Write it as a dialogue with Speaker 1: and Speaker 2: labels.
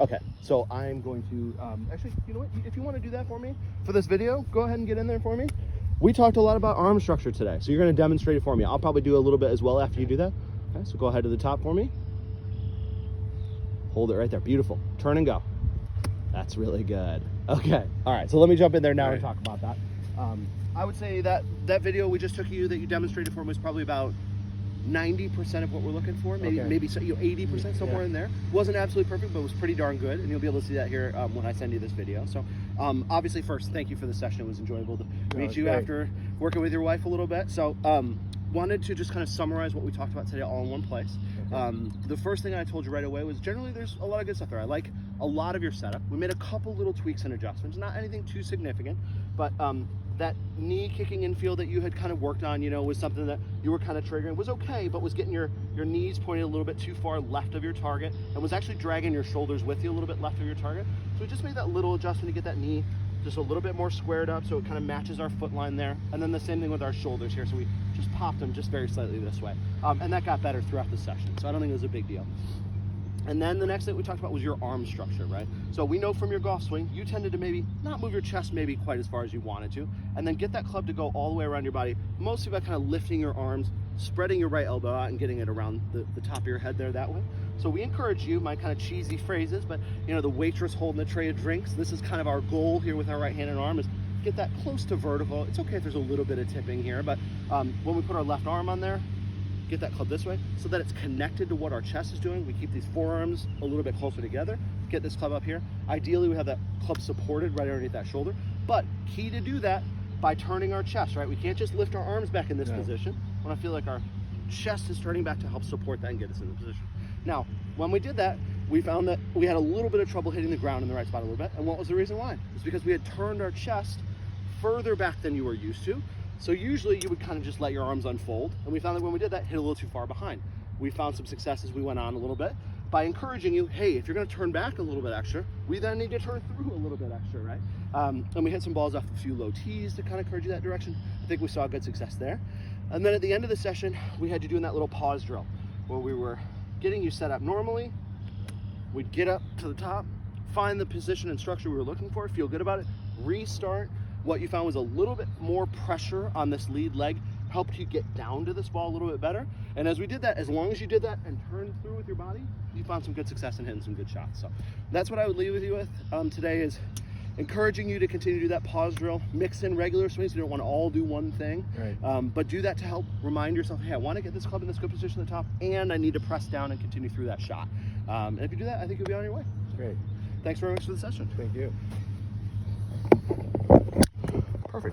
Speaker 1: Okay, so I'm going to, actually, you know what? If you want to do that for me for this video, go ahead and get in there for me. We talked a lot about arm structure today, so you're going to demonstrate it for me. I'll probably do a little bit as well after you do that. Okay, so go ahead to the top for me. Hold it right there. Beautiful. Turn and go. That's really good. Okay. All right, so let me jump in there now and talk about that. I would say that video we just took you that you demonstrated for me was probably about 90% of what we're looking for, maybe 80% somewhere in there. Wasn't absolutely perfect, but was pretty darn good, and you'll be able to see that here when I send you this video. So obviously, first, thank you for the session. It was enjoyable to meet you after working with your wife a little bit. So wanted to just kind of summarize what we talked about today all in one place. The first thing I told you right away was generally there's a lot of good stuff there. I like a lot of your setup. We made a couple little tweaks and adjustments, not anything too significant, but that knee kicking in feel that you had kind of worked on, you know, was something that you were kind of triggering. Was okay, but was getting your knees pointed a little bit too far left of your target and was actually dragging your shoulders with you a little bit left of your target. So we just made that little adjustment to get that knee just a little bit more squared up so it kind of matches our foot line there. And then the same thing with our shoulders here. So we just popped them just very slightly this way. And that got better throughout the session. So I don't think it was a big deal. And then the next thing we talked about was your arm structure, right? So we know from your golf swing, you tended to maybe not move your chest maybe quite as far as you wanted to, and then get that club to go all the way around your body, mostly by kind of lifting your arms, spreading your right elbow out and getting it around the top of your head there that way. So we encourage you, my kind of cheesy phrases, but you know, the waitress holding the tray of drinks, this is kind of our goal here with our right hand and arm is get that close to vertical. It's okay if there's a little bit of tipping here, but when we put our left arm on there, get that club this way so that it's connected to what our chest is doing. We keep these forearms a little bit closer together. Get this club up here. Ideally, we have that club supported right underneath that shoulder, but key to do that by turning our chest, right? We can't just lift our arms back in this position when I feel like our chest is turning back to help support that and get us in the position. Now, when we did that, we found that we had a little bit of trouble hitting the ground in the right spot a little bit. And what was the reason why? It's because we had turned our chest further back than you were used to. So usually you would kind of just let your arms unfold. And we found that when we did that, hit a little too far behind. We found some success as we went on a little bit by encouraging you, hey, if you're gonna turn back a little bit extra, we then need to turn through a little bit extra, right? And we hit some balls off a few low tees to kind of encourage you that direction. I think we saw good success there. And then at the end of the session, we had you doing that little pause drill where we were getting you set up normally. We'd get up to the top, find the position and structure we were looking for, feel good about it, restart. What you found was a little bit more pressure on this lead leg, helped you get down to this ball a little bit better. And as we did that, as long as you did that and turned through with your body, you found some good success in hitting some good shots. So that's what I would leave with you with today is encouraging you to continue to do that pause drill, mix in regular swings. You don't want to all do one thing, but do that to help remind yourself, hey, I want to get this club in this good position at the top and I need to press down and continue through that shot. And if you do that, I think you'll be on your way.
Speaker 2: Great.
Speaker 1: Thanks very much for the session.
Speaker 2: Thank you.